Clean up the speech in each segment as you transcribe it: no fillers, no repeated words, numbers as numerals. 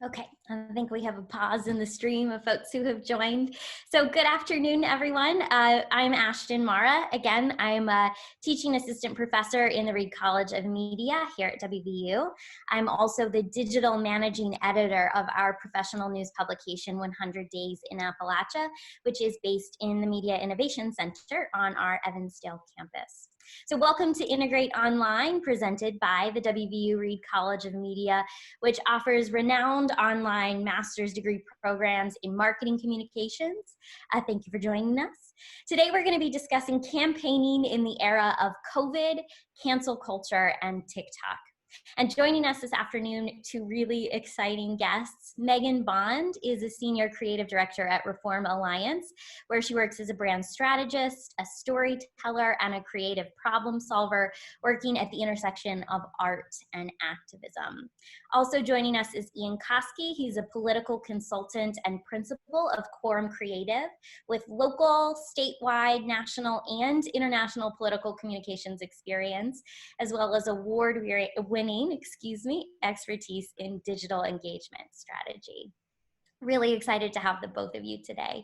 Okay, I think we have a pause in the stream of folks who have joined. So good afternoon, everyone. I'm Ashton Mara. Again, I'm a teaching assistant professor in the Reed College of Media here at WVU. I'm also the digital managing editor of our professional news publication, 100 Days in Appalachia, which is based in the Media Innovation Center on our Evansdale campus. So welcome to Integrate Online, presented by the WVU Reed College of Media, which offers renowned online master's degree programs in marketing communications. Thank you for joining us. Today we're going to be discussing campaigning in the era of COVID, cancel culture, and TikTok. And joining us this afternoon, two really exciting guests. Megan Bond is a senior creative director at Reform Alliance, where she works as a brand strategist, a storyteller, and a creative problem solver, working at the intersection of art and activism. Also joining us is Ian Koski. He's a political consultant and principal of Quorum Creative with local, statewide, national, and international political communications experience, as well as award-winning expertise in digital engagement strategy. Really excited to have the both of you today.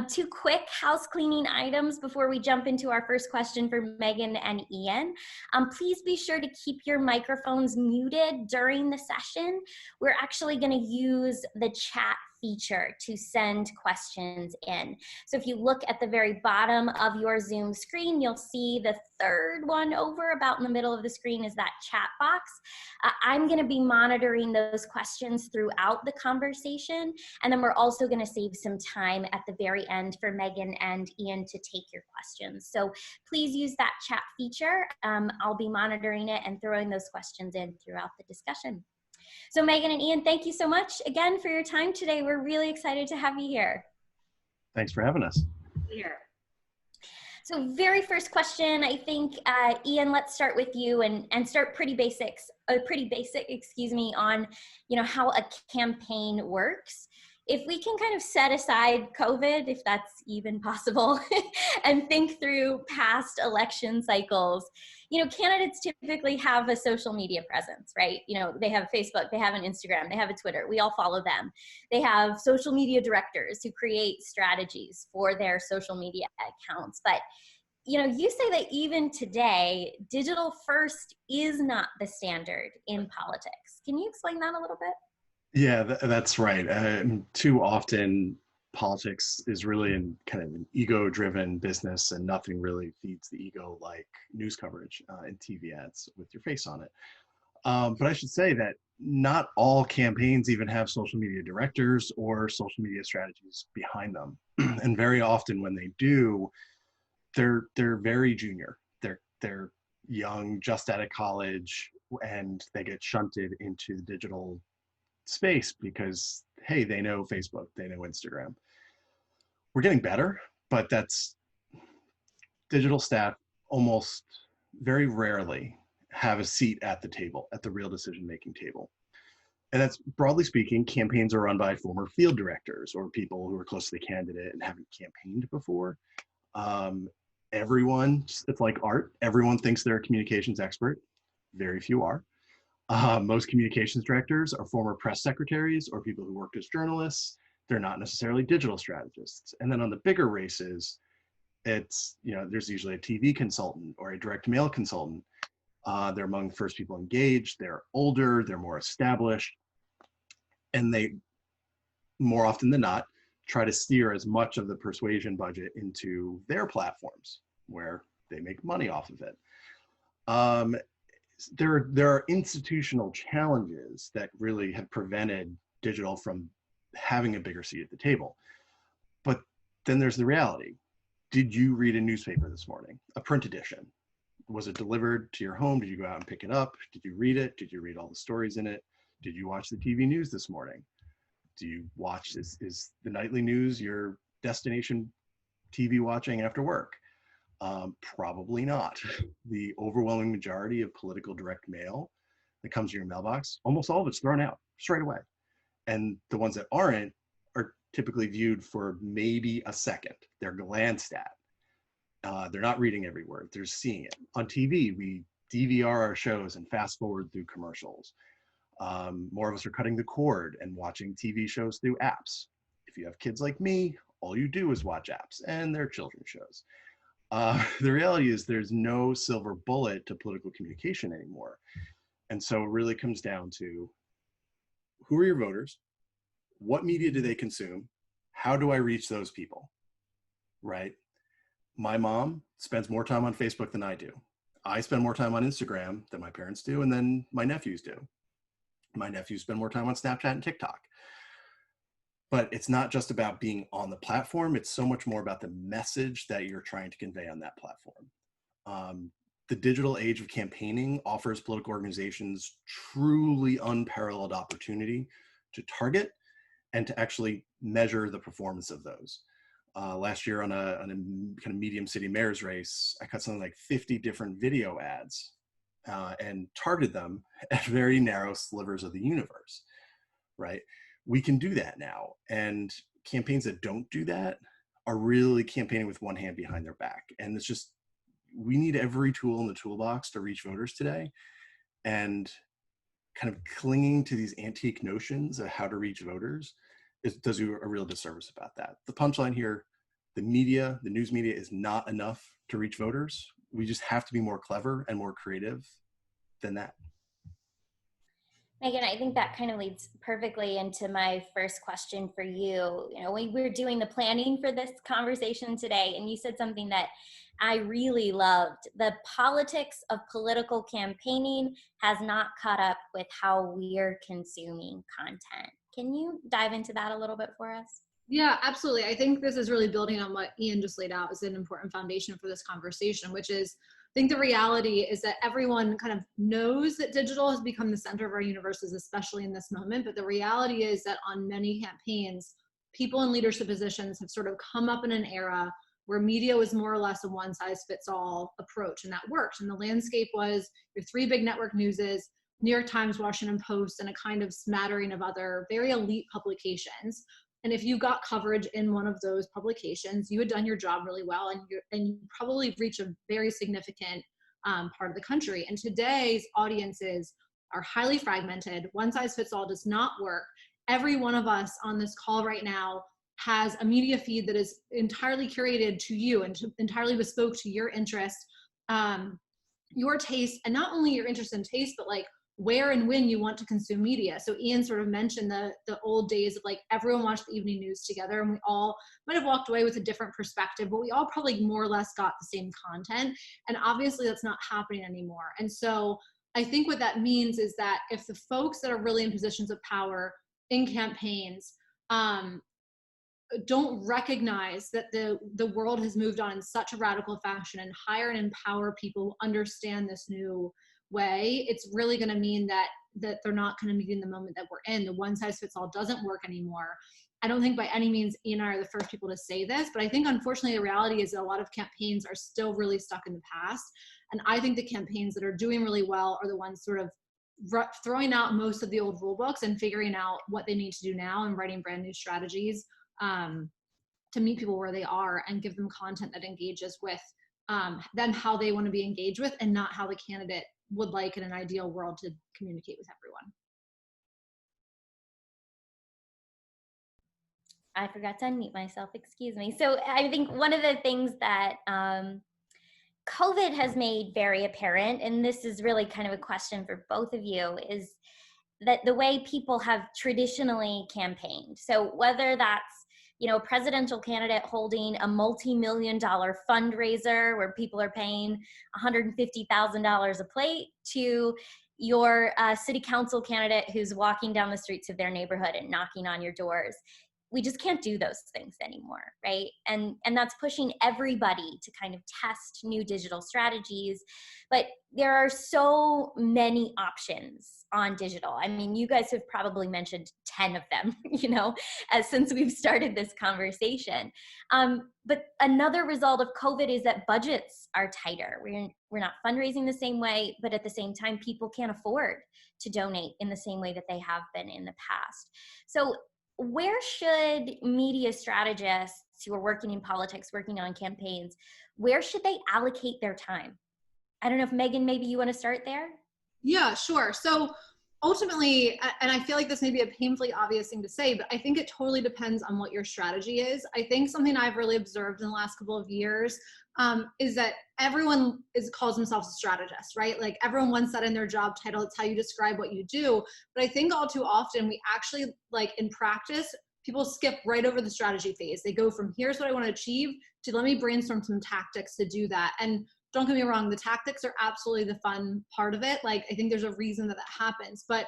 Two quick house cleaning items before we jump into our first question for Megan and Ian. Please be sure to keep your microphones muted during the session. We're actually going to use the chat feature to send questions in. So if you look at the very bottom of your Zoom screen, you'll see the third one over about in the middle of the screen is that chat box. I'm going to be monitoring those questions throughout the conversation, and then we're also going to save some time at the very end for Megan and Ian to take your questions. So please use that chat feature. I'll be monitoring it and throwing those questions in throughout the discussion. So Megan and Ian, thank you so much again for your time today. We're really excited to have you here. Thanks for having us. Here. So very first question, I think, Ian, let's start with you and start pretty basic, on, how a campaign works. If we can kind of set aside COVID, if that's even possible, and think through past election cycles, candidates typically have a social media presence, right? They have Facebook, they have an Instagram, they have a Twitter. We all follow them. They have social media directors who create strategies for their social media accounts. But, you say that even today, digital first is not the standard in politics. Can you explain that a little bit? Yeah, that's right. Too often, politics is really in kind of an ego-driven business, and nothing really feeds the ego like news coverage and TV ads with your face on it. But I should say that not all campaigns even have social media directors or social media strategies behind them, and very often when they do, they're very junior. They're young, just out of college, and they get shunted into the digital space because, hey, they know Facebook, they know Instagram. We're getting better, but that's digital staff almost very rarely have a seat at the table, at the real decision-making table. And that's, broadly speaking, campaigns are run by former field directors or people who are close to the candidate and haven't campaigned before. Everyone, it's like art, everyone thinks they're a communications expert. Very few are. Most communications directors are former press secretaries or people who worked as journalists. They're not necessarily digital strategists. And then on the bigger races, it's, there's usually a TV consultant or a direct mail consultant. They're among the first people engaged. They're older, they're more established, and they, more often than not, try to steer as much of the persuasion budget into their platforms where they make money off of it. There are institutional challenges that really have prevented digital from having a bigger seat at the table. But then there's the reality. Did you read a newspaper this morning? A print edition? Was it delivered to your home? Did you go out and pick it up? Did you read it? Did you read all the stories in it? Did you watch the TV news this morning? Do you watch, is the nightly news your destination TV watching after work? Probably not. The overwhelming majority of political direct mail that comes to your mailbox, almost all of it's thrown out straight away. And the ones that aren't are typically viewed for maybe a second. They're glanced at. They're not reading every word, they're seeing it. On TV, we DVR our shows and fast forward through commercials. More of us are cutting the cord and watching TV shows through apps. If you have kids like me, all you do is watch apps, and they're children's shows. The reality is there's no silver bullet to political communication anymore. And so it really comes down to, who are your voters? What media do they consume? How do I reach those people? Right? My mom spends more time on Facebook than I do. I spend more time on Instagram than my parents do, and then my nephews do. My nephews spend more time on Snapchat and TikTok. But it's not just about being on the platform. It's so much more about the message that you're trying to convey on that platform. The digital age of campaigning offers political organizations truly unparalleled opportunity to target and to actually measure the performance of those. Last year on a kind of medium city mayor's race, I cut something like 50 different video ads and targeted them at very narrow slivers of the universe, right? We can do that now. And campaigns that don't do that are really campaigning with one hand behind their back. And it's just, we need every tool in the toolbox to reach voters today. And kind of clinging to these antique notions of how to reach voters does you a real disservice about that. The punchline here, the media, the news media is not enough to reach voters. We just have to be more clever and more creative than that. Megan, I think that kind of leads perfectly into my first question for you. You know, we were doing the planning for this conversation today, and you said something that I really loved. The politics of political campaigning has not caught up with how we're consuming content. Can you dive into that a little bit for us? Yeah, absolutely. I think this is really building on what Ian just laid out as an important foundation for this conversation, which is, I think the reality is that everyone kind of knows that digital has become the center of our universes, especially in this moment. But the reality is that on many campaigns, people in leadership positions have sort of come up in an era where media was more or less a one size fits all approach, and that worked. And the landscape was your three big network newses, New York Times, Washington Post, and a kind of smattering of other very elite publications. And if you got coverage in one of those publications, you had done your job really well, and you probably reach a very significant part of the country. And today's audiences are highly fragmented. One size fits all does not work. Every one of us on this call right now has a media feed that is entirely curated to you and entirely bespoke to your interest, your taste, and not only your interest and taste, but like where and when you want to consume media. So Ian sort of mentioned the old days of like everyone watched the evening news together, and we all might have walked away with a different perspective, but we all probably more or less got the same content. And obviously that's not happening anymore. And so I think what that means is that if the folks that are really in positions of power in campaigns don't recognize that the world has moved on in such a radical fashion and hire and empower people who understand this new way, it's really going to mean that they're not kind of meeting the moment that we're in. The one size fits all doesn't work anymore. I don't think by any means Ian and I are the first people to say this, but I think unfortunately the reality is that a lot of campaigns are still really stuck in the past. And I think the campaigns that are doing really well are the ones sort of throwing out most of the old rule books and figuring out what they need to do now and writing brand new strategies to meet people where they are and give them content that engages with them how they want to be engaged with, and not how the candidate would like in an ideal world to communicate with everyone. I forgot to unmute myself, excuse me. So I think one of the things that COVID has made very apparent, and this is really kind of a question for both of you, is that the way people have traditionally campaigned. So whether that's, you know, a presidential candidate holding a multi-million-dollar fundraiser where people are paying $150,000 a plate, to your city council candidate who's walking down the streets of their neighborhood and knocking on your doors. We just can't do those things anymore, right? And that's pushing everybody to kind of test new digital strategies. But there are so many options on digital. I mean, you guys have probably mentioned 10 of them, you know, since we've started this conversation. But another result of COVID is that budgets are tighter. We're not fundraising the same way, but at the same time, people can't afford to donate in the same way that they have been in the past. So where should media strategists who are working in politics, working on campaigns, where should they allocate their time? I don't know if Megan, maybe you want to start there? Yeah, sure. So ultimately, and I feel like this may be a painfully obvious thing to say, but I think it totally depends on what your strategy is. I think something I've really observed in the last couple of years is that everyone calls themselves a strategist, right? Like everyone wants that in their job title. It's how you describe what you do. But I think all too often we actually, like in practice, people skip right over the strategy phase. They go from here's what I want to achieve to let me brainstorm some tactics to do that. And don't get me wrong, the tactics are absolutely the fun part of it. Like, I think there's a reason that happens, but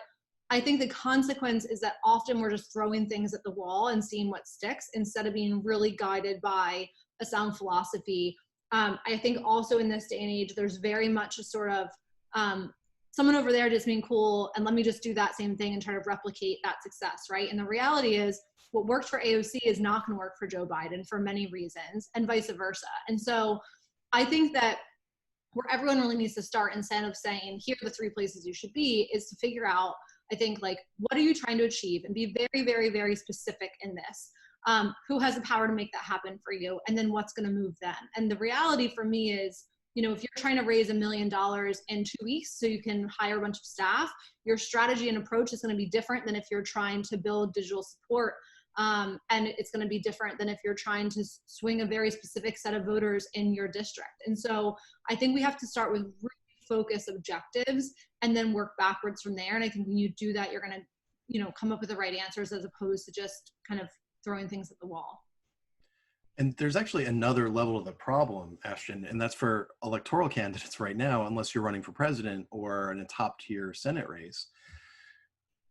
I think the consequence is that often we're just throwing things at the wall and seeing what sticks instead of being really guided by a sound philosophy. I think also in this day and age, there's very much a sort of someone over there just being cool and let me just do that same thing and try to replicate that success, right? And the reality is what worked for AOC is not going to work for Joe Biden for many reasons and vice versa. And so I think that where everyone really needs to start, instead of saying, here are the 3 places you should be, is to figure out, I think, like, what are you trying to achieve, and be very, very, very specific in this. Who has the power to make that happen for you? And then what's going to move then? And the reality for me is, you know, if you're trying to raise $1 million in 2 weeks so you can hire a bunch of staff, your strategy and approach is going to be different than if you're trying to build digital support. And it's going to be different than if you're trying to swing a very specific set of voters in your district. And so I think we have to start with really focused objectives and then work backwards from there. And I think when you do that, you're going to, you know, come up with the right answers as opposed to just kind of throwing things at the wall. And there's actually another level of the problem, Ashton, and that's for electoral candidates right now, unless you're running for president or in a top tier Senate race.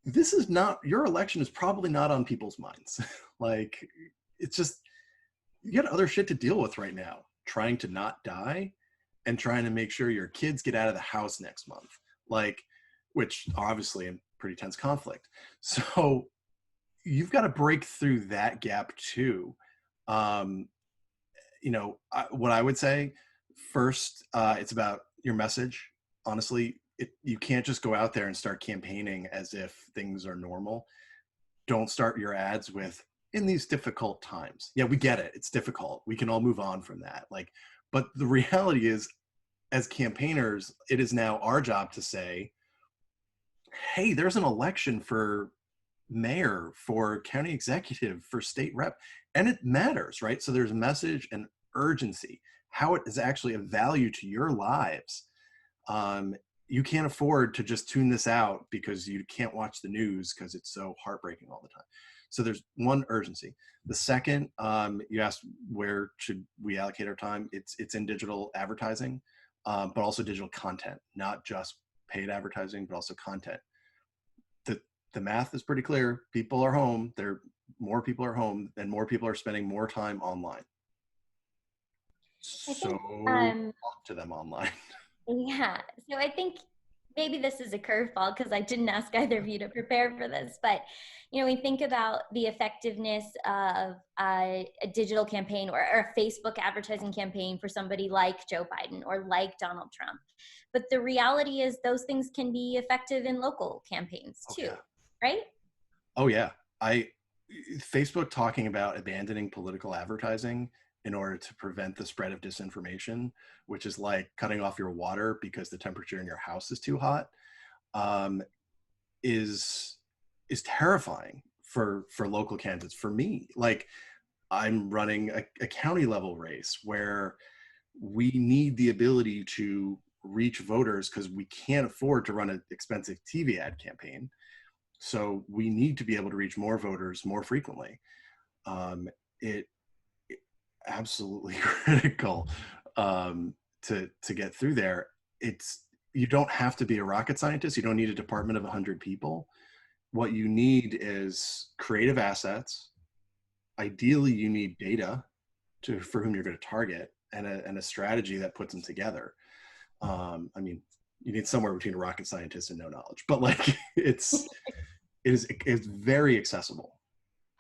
This is not, your election is probably not on people's minds. Like, it's just, you got other shit to deal with right now, trying to not die and trying to make sure your kids get out of the house next month, like, which are obviously in pretty tense conflict. So you've got to break through that gap too. You know, what I would say first, it's about your message. Honestly, you can't just go out there and start campaigning as if things are normal. Don't start your ads with, in these difficult times. Yeah, we get it. It's difficult. We can all move on from that. Like, but the reality is, as campaigners, it is now our job to say, hey, there's an election for mayor, for county executive, for state rep, and it matters, right? So there's message and urgency, how it is actually of value to your lives. You can't afford to just tune this out because you can't watch the news because it's so heartbreaking all the time. So there's one, urgency. The second, you asked where should we allocate our time? It's in digital advertising, but also digital content, not just paid advertising, but also content. The math is pretty clear. People are home. More people are home, and more people are spending more time online. So talk to them online. Yeah. So I think maybe this is a curveball because I didn't ask either of you to prepare for this, but you know, we think about the effectiveness of a digital campaign or a Facebook advertising campaign for somebody like Joe Biden or like Donald Trump. But the reality is those things can be effective in local campaigns too, right? Oh yeah. Facebook talking about abandoning political advertising in order to prevent the spread of disinformation, which is like cutting off your water because the temperature in your house is too hot, is terrifying for local candidates. For me, like, I'm running a county level race where we need the ability to reach voters because we can't afford to run an expensive TV ad campaign. So we need to be able to reach more voters more frequently. It absolutely critical to get through there. You don't have to be a rocket scientist. You don't need a department of 100 people. What you need is creative assets. Ideally, you need data for whom you're going to target, and a strategy that puts them together. I mean, you need somewhere between a rocket scientist and no knowledge, but like it's very accessible.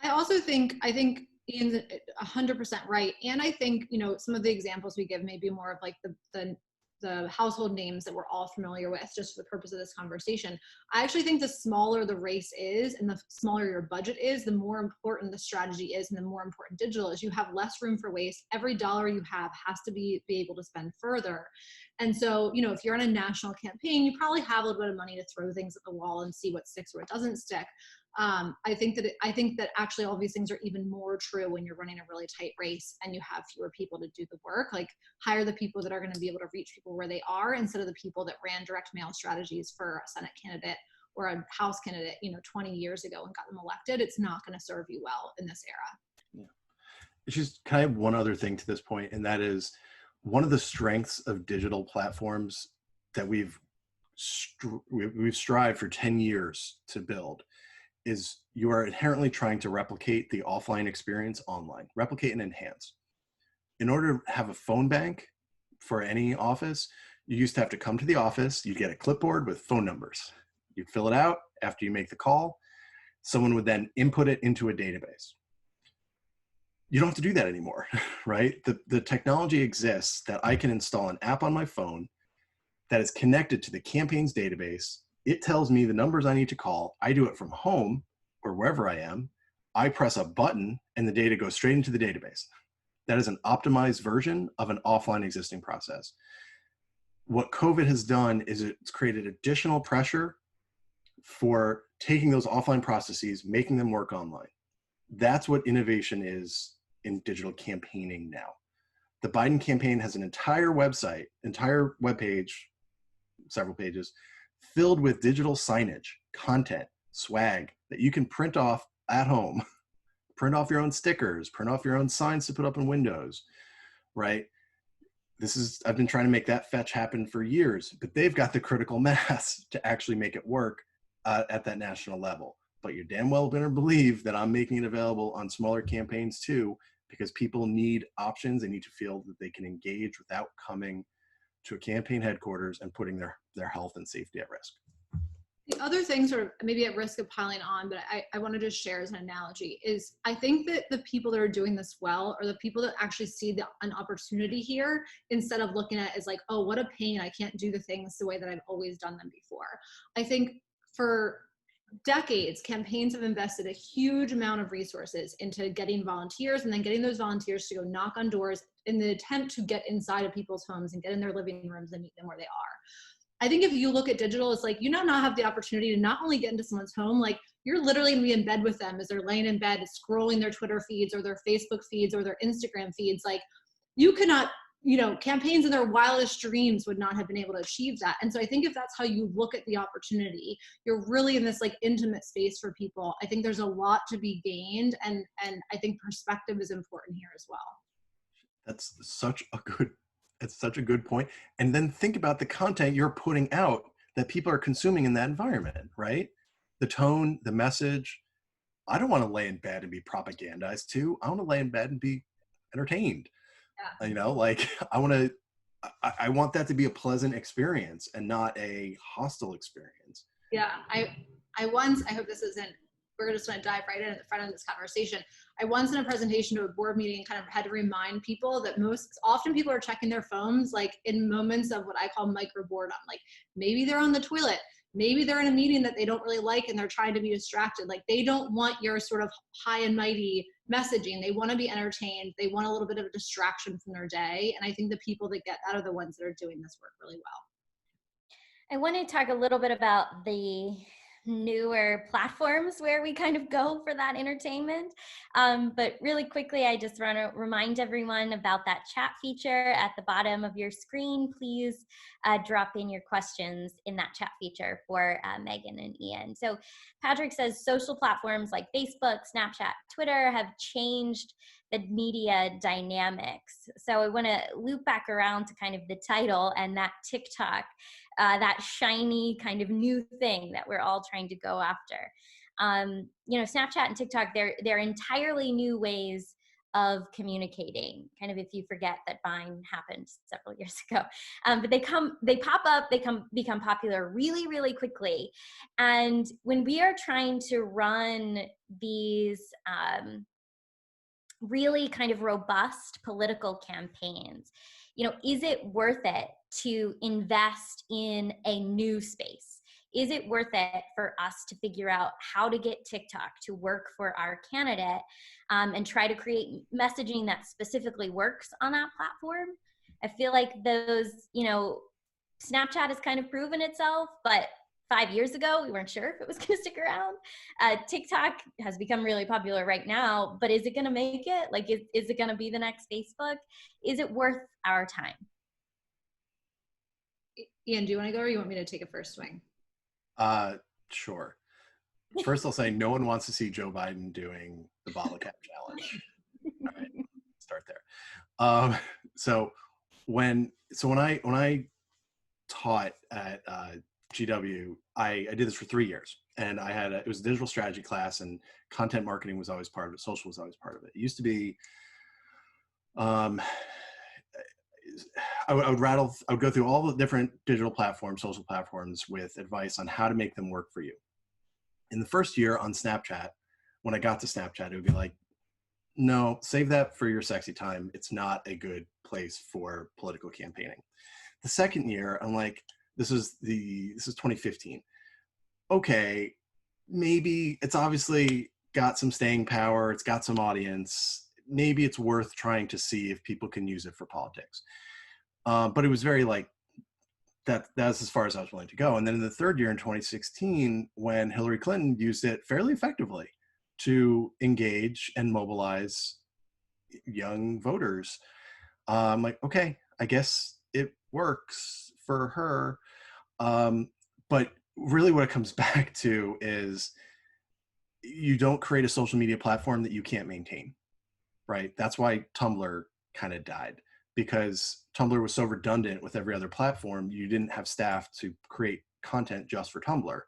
I think Ian's 100% right. And I think, you know, some of the examples we give may be more of like the the household names that we're all familiar with, just for the purpose of this conversation. I actually think the smaller the race is and the smaller your budget is, the more important the strategy is and the more important digital is. You have less room for waste. Every dollar you have has to be able to spend further. And so, you know, if you're on a national campaign, you probably have a little bit of money to throw things at the wall and see what sticks or what doesn't stick. I think that actually all these things are even more true when you're running a really tight race and you have fewer people to do the work. Like, hire the people that are going to be able to reach people where they are, instead of the people that ran direct mail strategies for a Senate candidate or a House candidate, you know, 20 years ago and got them elected. It's not going to serve you well in this era. Yeah. It's just kind of one other thing to this point, and that is one of the strengths of digital platforms that we've strived for 10 years to build is you are inherently trying to replicate the offline experience online, replicate and enhance. In order to have a phone bank for any office, you used to have to come to the office, you'd get a clipboard with phone numbers. You'd fill it out after you make the call. Someone would then input it into a database. You don't have to do that anymore, right? The technology exists that I can install an app on my phone that is connected to the campaigns database. It tells me the numbers I need to call. I do it from home or wherever I am. I press a button and the data goes straight into the database. That is an optimized version of an offline existing process. What COVID has done is it's created additional pressure for taking those offline processes, making them work online. That's what innovation is in digital campaigning now. The Biden campaign has an entire website, entire webpage, several pages, filled with digital signage, content, swag that you can print off at home, print off your own stickers, print off your own signs to put up in windows, right? I've been trying to make that fetch happen for years, but they've got the critical mass to actually make it work at that national level. But you damn well better believe that I'm making it available on smaller campaigns too, because people need options. They need to feel that they can engage without coming to a campaign headquarters and putting their health and safety at risk. The other thing, sort of maybe at risk of piling on, but I want to just share as an analogy, is I think that the people that are doing this well are the people that actually see an opportunity here, instead of looking at it as like, oh, what a pain, I can't do the things the way that I've always done them before. I think for decades, campaigns have invested a huge amount of resources into getting volunteers and then getting those volunteers to go knock on doors in the attempt to get inside of people's homes and get in their living rooms and meet them where they are. I think if you look at digital, it's like you now have the opportunity to not only get into someone's home, like you're literally gonna be in bed with them as they're laying in bed, scrolling their Twitter feeds or their Facebook feeds or their Instagram feeds. Like, you cannot, you know, campaigns in their wildest dreams would not have been able to achieve that. And so I think if that's how you look at the opportunity, you're really in this like intimate space for people. I think there's a lot to be gained, and I think perspective is important here as well. That's such a good point. And then think about the content you're putting out that people are consuming in that environment, right? The tone, the message. I don't want to lay in bed and be propagandized to. I want to lay in bed and be entertained. Yeah. You know, like I want that to be a pleasant experience and not a hostile experience. Yeah, I hope this isn't, we're just going to dive right in at the front of this conversation. I once in a presentation to a board meeting kind of had to remind people that often people are checking their phones like in moments of what I call micro boredom. Like maybe they're on the toilet, maybe they're in a meeting that they don't really like and they're trying to be distracted. Like they don't want your sort of high and mighty messaging. They want to be entertained. They want a little bit of a distraction from their day. And I think the people that get that are the ones that are doing this work really well. I want to talk a little bit about the newer platforms where we kind of go for that entertainment. But really quickly, I just want to remind everyone about that chat feature at the bottom of your screen. Please drop in your questions in that chat feature for Megan and Ian. So Patrick says social platforms like Facebook, Snapchat, Twitter have changed the media dynamics. So I want to loop back around to kind of the title and that TikTok, that shiny kind of new thing that we're all trying to go after. You know, Snapchat and TikTok, they're entirely new ways of communicating, kind of if you forget that Vine happened several years ago. But they pop up, become popular really, really quickly. And when we are trying to run these really kind of robust political campaigns, you know, is it worth it to invest in a new space? Is it worth it for us to figure out how to get TikTok to work for our candidate, and try to create messaging that specifically works on that platform? I feel like those, Snapchat has kind of proven itself, but 5 years ago, we weren't sure if it was going to stick around. TikTok has become really popular right now, but is it going to make it? Like, is it going to be the next Facebook? Is it worth our time? Ian, do you want to go, or you want me to take a first swing? Sure. First, I'll say no one wants to see Joe Biden doing the bottle cap challenge. All right, start there. So when I taught at GW, I did this for 3 years, and it was a digital strategy class, and content marketing was always part of it. Social was always part of it. It used to be, I would go through all the different digital platforms, social platforms, with advice on how to make them work for you. In the first year on Snapchat, when I got to Snapchat, it would be like, no, save that for your sexy time. It's not a good place for political campaigning. The second year, I'm like, this is 2015. Okay, maybe it's obviously got some staying power. It's got some audience. Maybe it's worth trying to see if people can use it for politics. But it was very like, that's as far as I was willing to go. And then in the third year in 2016, when Hillary Clinton used it fairly effectively to engage and mobilize young voters, I'm like, okay, I guess it works for her. But really what it comes back to is you don't create a social media platform that you can't maintain, right? That's why Tumblr kind of died, because Tumblr was so redundant with every other platform. You didn't have staff to create content just for Tumblr.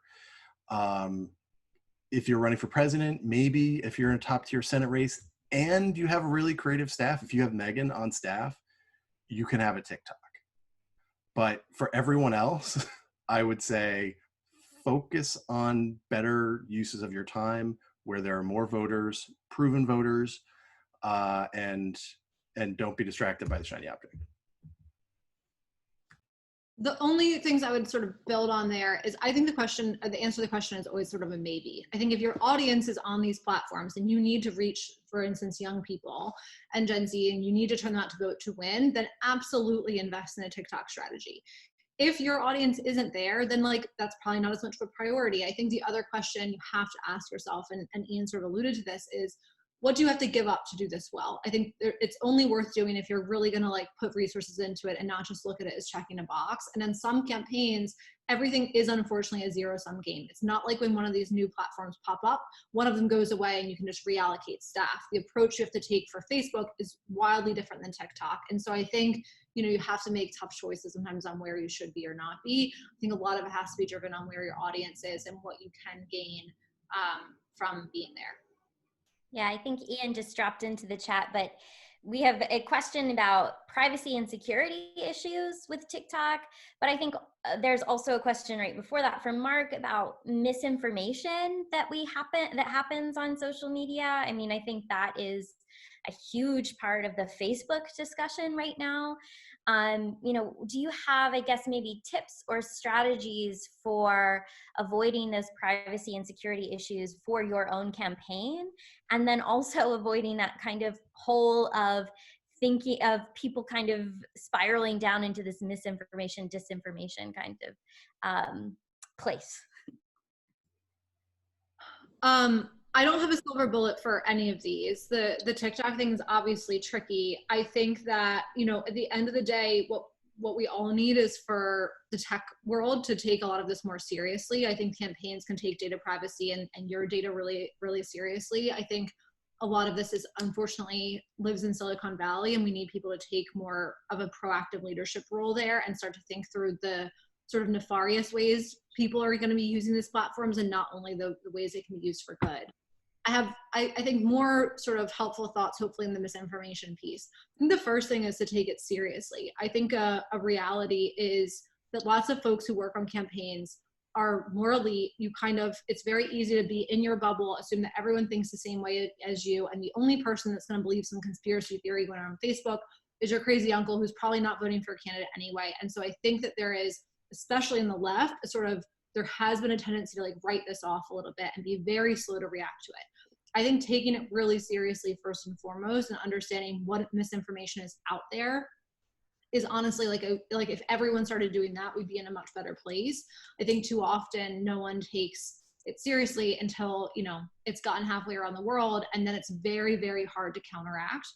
If you're running for president, maybe if you're in a top tier Senate race and you have a really creative staff, if you have Megan on staff, you can have a TikTok. But for everyone else, I would say focus on better uses of your time where there are more voters, proven voters, and don't be distracted by the shiny object. The only things I would sort of build on there is, I think the answer to the question is always sort of a maybe. I think if your audience is on these platforms and you need to reach, for instance, young people and Gen Z, and you need to turn them out to vote to win, then absolutely invest in a TikTok strategy. If your audience isn't there, then like that's probably not as much of a priority. I think the other question you have to ask yourself, and Ian sort of alluded to this, is what do you have to give up to do this well? I think it's only worth doing if you're really going to like put resources into it and not just look at it as checking a box. And in some campaigns, everything is unfortunately a zero-sum game. It's not like when one of these new platforms pop up, one of them goes away and you can just reallocate staff. The approach you have to take for Facebook is wildly different than TikTok. And so I think, you have to make tough choices sometimes on where you should be or not be. I think a lot of it has to be driven on where your audience is and what you can gain from being there. Yeah, I think Ian just dropped into the chat, but we have a question about privacy and security issues with TikTok. But I think there's also a question right before that from Mark about misinformation that happens on social media. I mean, I think that is a huge part of the Facebook discussion right now. Do you have, I guess, maybe tips or strategies for avoiding those privacy and security issues for your own campaign? And then also avoiding that kind of hole of thinking of people kind of spiraling down into this misinformation, disinformation kind of place. I don't have a silver bullet for any of these. The TikTok thing is obviously tricky. I think that, at the end of the day, what we all need is for the tech world to take a lot of this more seriously. I think campaigns can take data privacy and your data really, really seriously. I think a lot of this is unfortunately lives in Silicon Valley, and we need people to take more of a proactive leadership role there and start to think through the sort of nefarious ways people are going to be using these platforms, and not only the ways they can be used for good. I think more sort of helpful thoughts, hopefully, in the misinformation piece. I think the first thing is to take it seriously. I think a reality is that lots of folks who work on campaigns are more elite. It's very easy to be in your bubble, assume that everyone thinks the same way as you, and the only person that's going to believe some conspiracy theory when on Facebook is your crazy uncle who's probably not voting for a candidate anyway. And so I think that there is, especially in the left, a sort of, there has been a tendency to like write this off a little bit and be very slow to react to it. I think taking it really seriously first and foremost and understanding what misinformation is out there is honestly like if everyone started doing that, we'd be in a much better place. I think too often no one takes it seriously until, you know, it's gotten halfway around the world, and then it's very, very hard to counteract.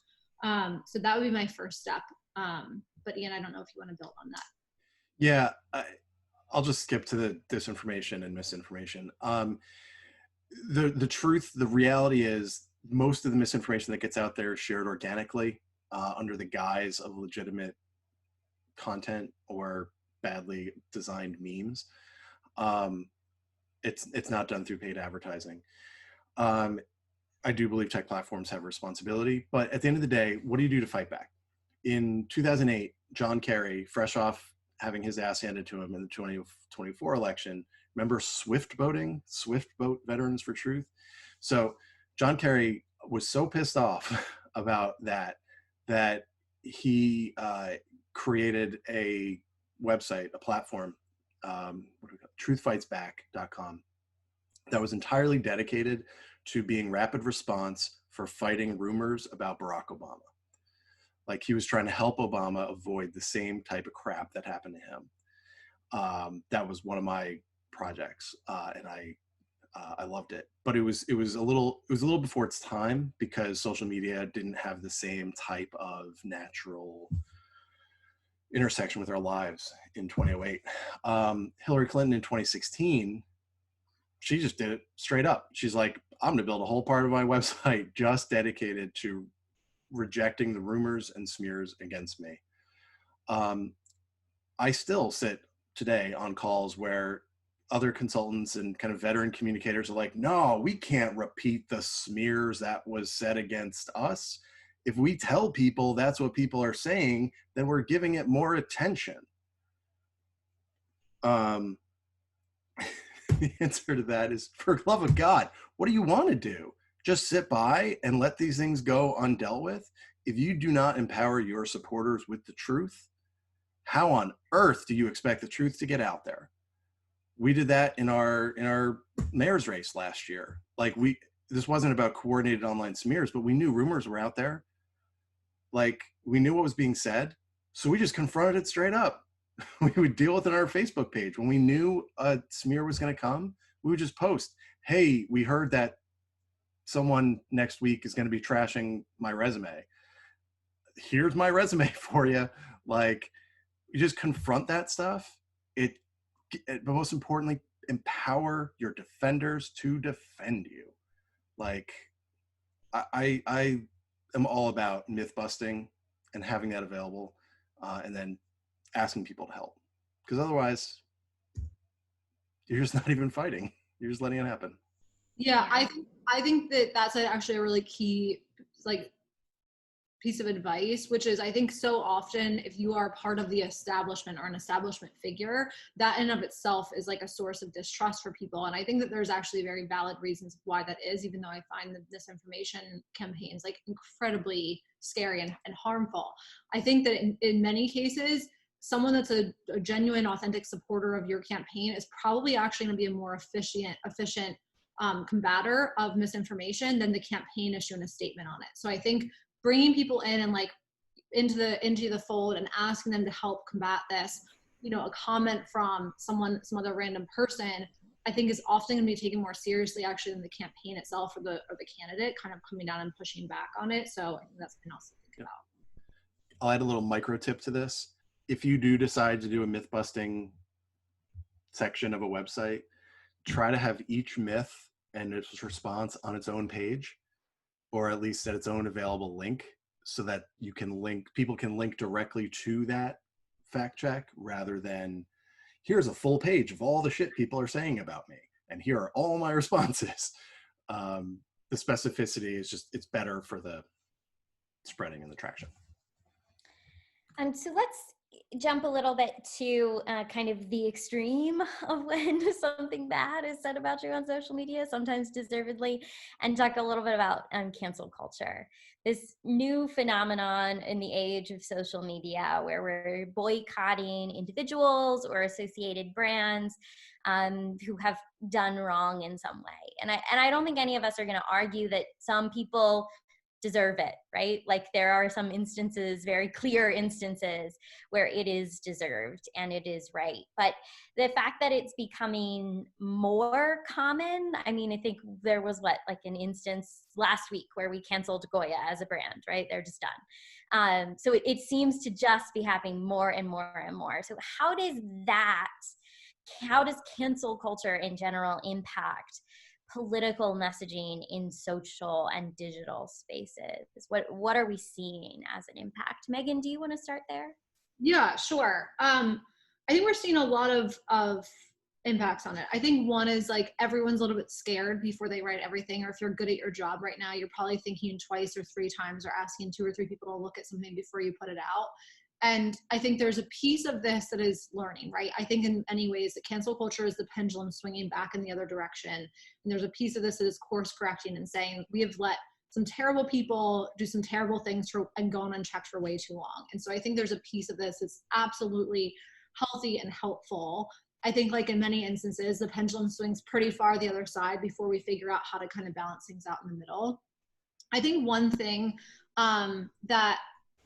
So that would be my first step. But Ian, I don't know if you want to build on that. Yeah, I'll just skip to the disinformation and misinformation. The truth, the reality is most of the misinformation that gets out there is shared organically under the guise of legitimate content or badly designed memes. It's not done through paid advertising. I do believe tech platforms have a responsibility, but at the end of the day, what do you do to fight back? In 2008, John Kerry, fresh off having his ass handed to him in the 2024 election, remember Swift voting, Swift vote Veterans for Truth? So John Kerry was so pissed off about that he created a website, a platform, truthfightsback.com, that was entirely dedicated to being rapid response for fighting rumors about Barack Obama. Like, he was trying to help Obama avoid the same type of crap that happened to him. That was one of my projects, and I loved it. But it was a little before its time, because social media didn't have the same type of natural intersection with our lives in 2008. Hillary Clinton in 2016, she just did it straight up. She's like, I'm going to build a whole part of my website just dedicated to rejecting the rumors and smears against me. I still sit today on calls where other consultants and kind of veteran communicators are like, no, we can't repeat the smears that was said against us. If we tell people that's what people are saying, then we're giving it more attention. The answer to that is, for the love of God, what do you want to do? Just sit by and let these things go undealt with? If you do not empower your supporters with the truth, how on earth do you expect the truth to get out there? We did that in our mayor's race last year. Like, this wasn't about coordinated online smears, but we knew rumors were out there. Like, we knew what was being said, so we just confronted it straight up. We would deal with it on our Facebook page. When we knew a smear was going to come, we would just post, hey, we heard that someone next week is going to be trashing my resume. Here's my resume for you. Like, you just confront that stuff. But most importantly, empower your defenders to defend you. Like, I am all about myth busting and having that available, and then asking people to help, because otherwise you're just not even fighting, you're just letting it happen. Yeah, I think that that's actually a really key like piece of advice, which is, I think so often if you are part of the establishment or an establishment figure, that in and of itself is like a source of distrust for people. And I think that there's actually very valid reasons why that is, even though I find the disinformation campaigns like incredibly scary and harmful. I think that in many cases, someone that's a genuine, authentic supporter of your campaign is probably actually going to be a more efficient combater of misinformation than the campaign issuing a statement on it. So I think bringing people in and like into the fold and asking them to help combat this, you know, a comment from some other random person, I think is often going to be taken more seriously actually than the campaign itself or the candidate kind of coming down and pushing back on it. So I think that's something else to think about. I'll add a little micro tip to this. If you do decide to do a myth busting section of a website, try to have each myth and its response on its own page, or at least at its own available link, so that people can link directly to that fact check, rather than here's a full page of all the shit people are saying about me and here are all my responses. The specificity is it's better for the spreading and the traction. And so let's jump a little bit to kind of the extreme of when something bad is said about you on social media, sometimes deservedly, and talk a little bit about cancel culture, this new phenomenon in the age of social media where we're boycotting individuals or associated brands who have done wrong in some way. And I don't think any of us are going to argue that some people deserve it, right? Like there are some instances, very clear instances, where it is deserved and it is right. But the fact that it's becoming more common, I mean, I think there was like an instance last week where we canceled Goya as a brand, right? They're just done. So it seems to just be happening more and more and more. So how does cancel culture in general impact political messaging in social and digital spaces? What are we seeing as an impact? Megan, do you want to start there? Yeah, sure. I think we're seeing a lot of impacts on it. I think one is like everyone's a little bit scared before they write everything, or if you're good at your job right now, you're probably thinking twice or three times or asking 2 or 3 people to look at something before you put it out. And I think there's a piece of this that is learning, right? I think in many ways that cancel culture is the pendulum swinging back in the other direction. And there's a piece of this that is course correcting and saying, we have let some terrible people do some terrible things and gone unchecked for way too long. And so I think there's a piece of this that's absolutely healthy and helpful. I think like in many instances, the pendulum swings pretty far the other side before we figure out how to kind of balance things out in the middle. I think one thing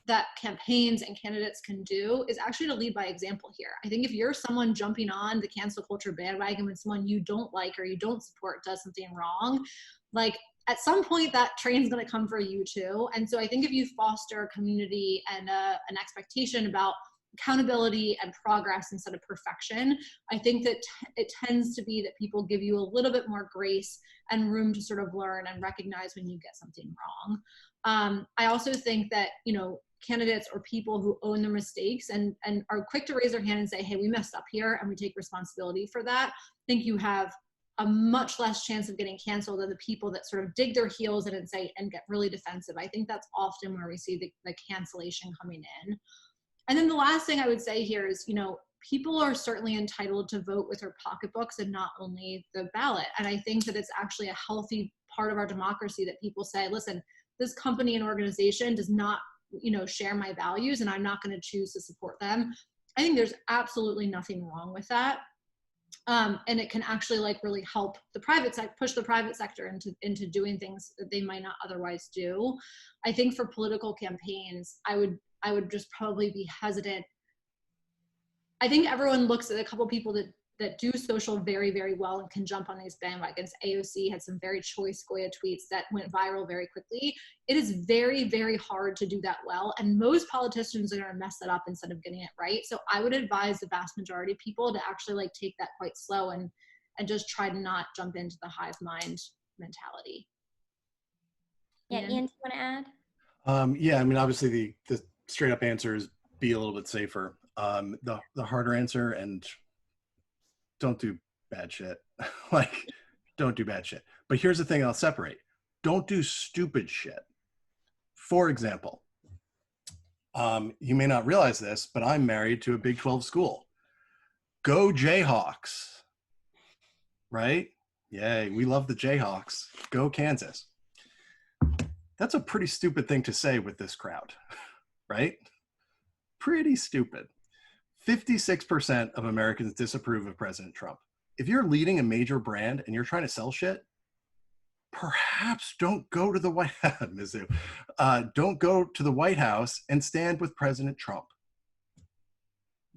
that campaigns and candidates can do is actually to lead by example here. I think if you're someone jumping on the cancel culture bandwagon when someone you don't like or you don't support does something wrong, like at some point that train's going to come for you too. And so I think if you foster community and an expectation about accountability and progress instead of perfection, I think that it tends to be that people give you a little bit more grace and room to sort of learn and recognize when you get something wrong. I also think that, candidates or people who own their mistakes and are quick to raise their hand and say, hey, we messed up here and we take responsibility for that, I think you have a much less chance of getting canceled than the people that sort of dig their heels in and get really defensive. I think that's often where we see the cancellation coming in. And then the last thing I would say here is, people are certainly entitled to vote with their pocketbooks and not only the ballot. And I think that it's actually a healthy part of our democracy that people say, listen, this company and organization does not share my values and I'm not going to choose to support them. I think there's absolutely nothing wrong with that. And it can actually really help the private sector, push the private sector into doing things that they might not otherwise do. I think for political campaigns, I would just probably be hesitant. I think everyone looks at a couple people that do social very, very well and can jump on these bandwagons. AOC had some very choice Goya tweets that went viral very quickly. It is very, very hard to do that well. And most politicians are going to mess that up instead of getting it right. So I would advise the vast majority of people to actually take that quite slow and just try to not jump into the hive mind mentality. Yeah, Ian, do you want to add? Yeah, I mean, obviously the straight up answer is be a little bit safer. The harder answer, and don't do bad shit. Don't do bad shit. But here's the thing I'll separate. Don't do stupid shit. For example, you may not realize this, but I'm married to a Big 12 school. Go Jayhawks. Right? Yay, we love the Jayhawks. Go Kansas. That's a pretty stupid thing to say with this crowd, right? Pretty stupid. 56% of Americans disapprove of President Trump. If you're leading a major brand and you're trying to sell shit, perhaps don't go to the White House, Mizzou. Don't go to the White House and stand with President Trump.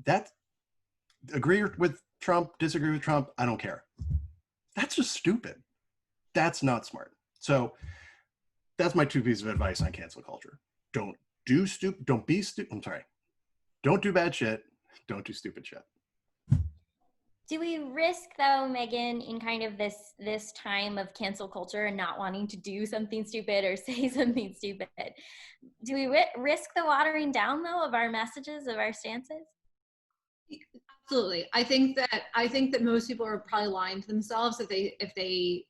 That, agree with Trump, disagree with Trump, I don't care. That's just stupid. That's not smart. So that's my 2 pieces of advice on cancel culture. Don't do stupid, don't be stupid, I'm sorry. Don't do bad shit. Don't do stupid shit. Do we risk, though, Megan, in kind of this time of cancel culture and not wanting to do something stupid or say something stupid? Do we risk the watering down, though, of our messages, of our stances? Absolutely. I think that most people are probably lying to themselves if they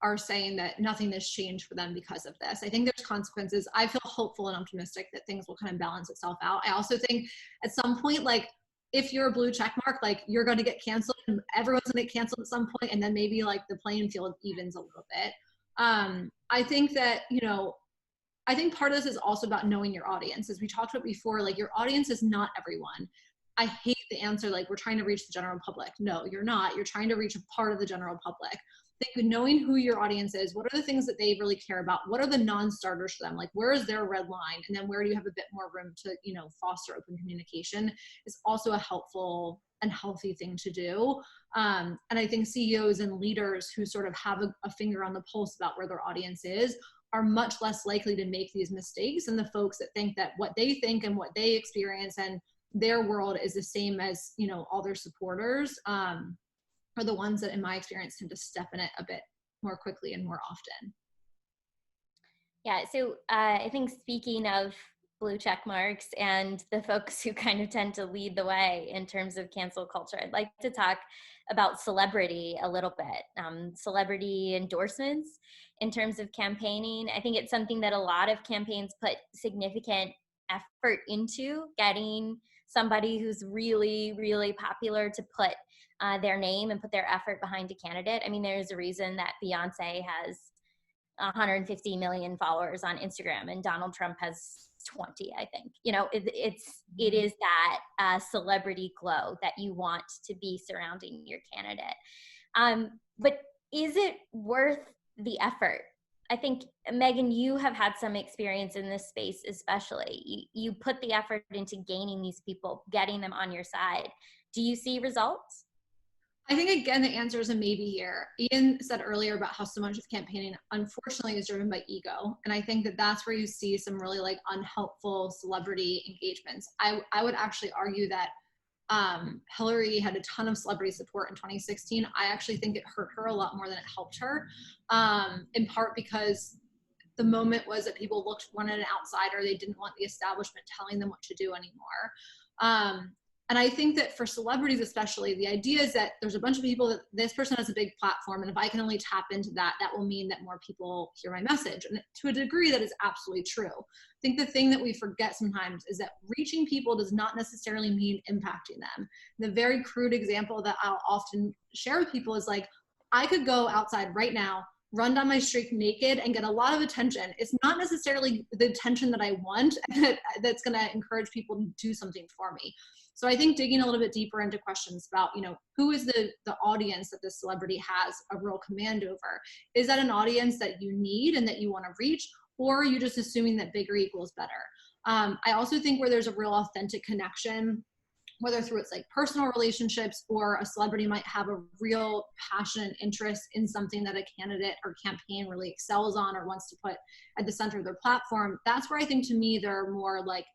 are saying that nothing has changed for them because of this. I think there's consequences. I feel hopeful and optimistic that things will kind of balance itself out. I also think at some point, like if you're a blue check mark, like you're going to get canceled and everyone's going to get canceled at some point, and then maybe like the playing field evens a little bit. I think that, you know, I think part of this is also about knowing your audience. As we talked about before, like your audience is not everyone. I hate the answer, like we're trying to reach the general public. No, you're not. You're trying to reach a part of the general public. I think knowing who your audience is, what are the things that they really care about? What are the non-starters for them? Like where is their red line? And then where do you have a bit more room to, you know, foster open communication is also a helpful and healthy thing to do. And I think CEOs and leaders who sort of have a finger on the pulse about where their audience is are much less likely to make these mistakes than the folks that think that what they think and what they experience and their world is the same as, you know, all their supporters, are the ones that in my experience tend to step in it a bit more quickly and more often. Yeah, so I think speaking of blue check marks and the folks who kind of tend to lead the way in terms of cancel culture, I'd like to talk about celebrity a little bit, celebrity endorsements in terms of campaigning. I think it's something that a lot of campaigns put significant effort into, getting somebody who's really, really popular to put their name and put their effort behind a candidate. I mean, there's a reason that Beyonce has 150 million followers on Instagram and Donald Trump has 20, I think. You know, it is that celebrity glow that you want to be surrounding your candidate. But is it worth the effort? I think, Megan, you have had some experience in this space, especially. You put the effort into gaining these people, getting them on your side. Do you see results? I think, again, the answer is a maybe here. Ian said earlier about how so much of campaigning, unfortunately, is driven by ego. And I think that that's where you see some really like unhelpful celebrity engagements. I would actually argue that Hillary had a ton of celebrity support in 2016. I actually think it hurt her a lot more than it helped her, in part because the moment was that people wanted an outsider. They didn't want the establishment telling them what to do anymore. And I think that for celebrities especially, the idea is that there's a bunch of people that this person has a big platform, and if I can only tap into that, that will mean that more people hear my message. And to a degree, that is absolutely true. I think the thing that we forget sometimes is that reaching people does not necessarily mean impacting them. The very crude example that I'll often share with people is like, I could go outside right now, run down my street naked and get a lot of attention. It's not necessarily the attention that I want that's going to encourage people to do something for me. So I think digging a little bit deeper into questions about, you know, who is the audience that this celebrity has a real command over? Is that an audience that you need and that you want to reach? Or are you just assuming that bigger equals better? I also think where there's a real authentic connection, whether through its like personal relationships or a celebrity might have a real passion and interest in something that a candidate or campaign really excels on or wants to put at the center of their platform, that's where I think to me there are more like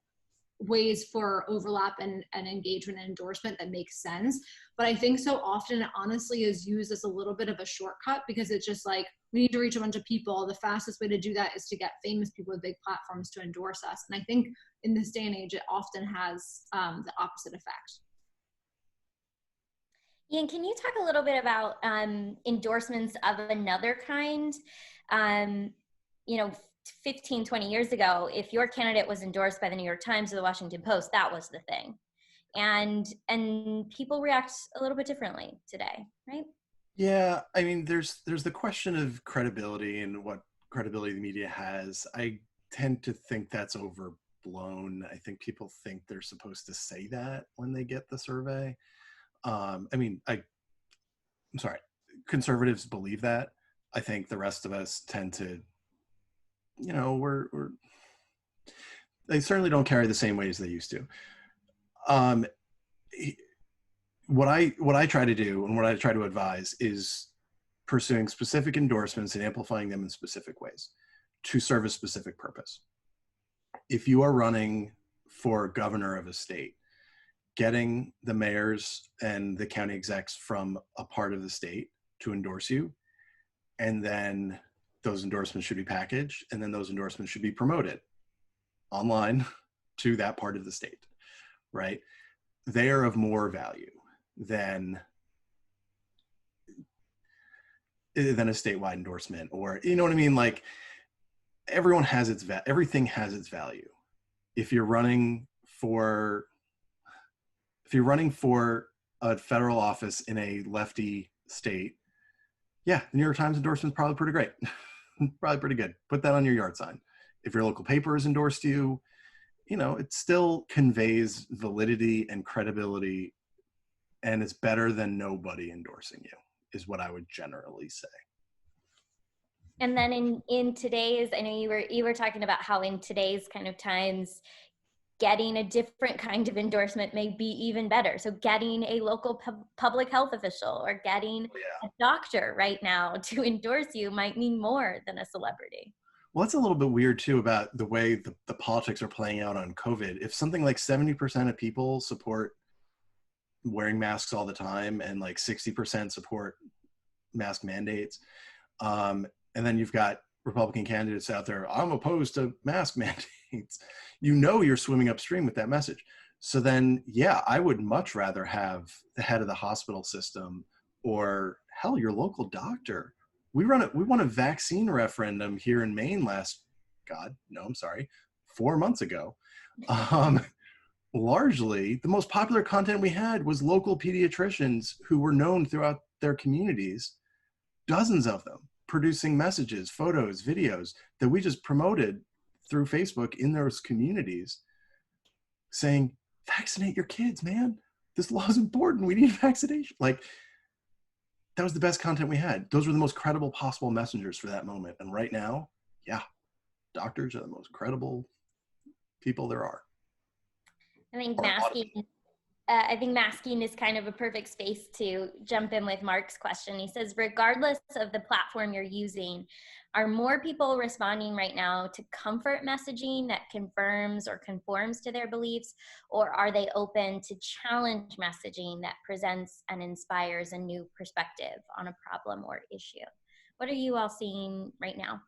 ways for overlap and engagement and endorsement that makes sense. But I think so often it honestly is used as a little bit of a shortcut because it's just like, we need to reach a bunch of people. The fastest way to do that is to get famous people with big platforms to endorse us. And I think in this day and age, it often has the opposite effect. Ian, can you talk a little bit about endorsements of another kind? You know, 15, 20 years ago, if your candidate was endorsed by the New York Times or the Washington Post, that was the thing. And people react a little bit differently today, right? Yeah, I mean, there's the question of credibility and what credibility the media has. I tend to think that's overblown. I think people think they're supposed to say that when they get the survey. I mean, I'm sorry, conservatives believe that. I think the rest of us tend to, you know, they certainly don't carry the same weight as they used to. What I try to do and what I try to advise is pursuing specific endorsements and amplifying them in specific ways to serve a specific purpose. If you are running for governor of a state, getting the mayors and the county execs from a part of the state to endorse you, and then those endorsements should be packaged, and then those endorsements should be promoted online to that part of the state, right? They are of more value than than a statewide endorsement, or, you know what I mean? Like, everyone has everything has its value. If you're running for a federal office in a lefty state, yeah, the New York Times endorsement is probably pretty great. Probably pretty good. Put that on your yard sign. If your local paper has endorsed you, you know, it still conveys validity and credibility, and it's better than nobody endorsing you, is what I would generally say. And then in today's, I know you were talking about how in today's kind of times, getting a different kind of endorsement may be even better. So getting a local public health official or getting a doctor right now to endorse you might mean more than a celebrity. Well, that's a little bit weird too about the way the politics are playing out on COVID. If something like 70% of people support wearing masks all the time and like 60% support mask mandates, and then you've got Republican candidates out there, I'm opposed to mask mandates, you know, you're swimming upstream with that message. So then, yeah, I would much rather have the head of the hospital system, or hell, your local doctor. We won a vaccine referendum here in Maine 4 months ago. Largely, the most popular content we had was local pediatricians who were known throughout their communities, dozens of them, producing messages, photos, videos that we just promoted through Facebook in those communities, saying, vaccinate your kids, man. This law is important. We need vaccination. Like, that was the best content we had. Those were the most credible possible messengers for that moment. And right now, yeah, doctors are the most credible people there are. I think masking is kind of a perfect space to jump in with Mark's question. He says, regardless of the platform you're using, are more people responding right now to comfort messaging that confirms or conforms to their beliefs, or are they open to challenge messaging that presents and inspires a new perspective on a problem or issue? What are you all seeing right now?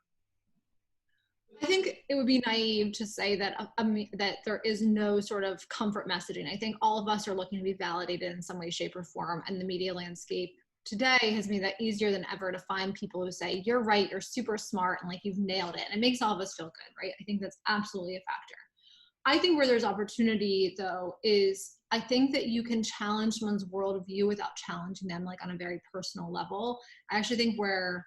I think it would be naive to say that that there is no sort of comfort messaging. I think all of us are looking to be validated in some way, shape, or form, and the media landscape today has made that easier than ever to find people who say, you're right, you're super smart, and like you've nailed it. And it makes all of us feel good, right? I think that's absolutely a factor. I think where there's opportunity, though, is I think that you can challenge someone's worldview without challenging them like on a very personal level. I actually think where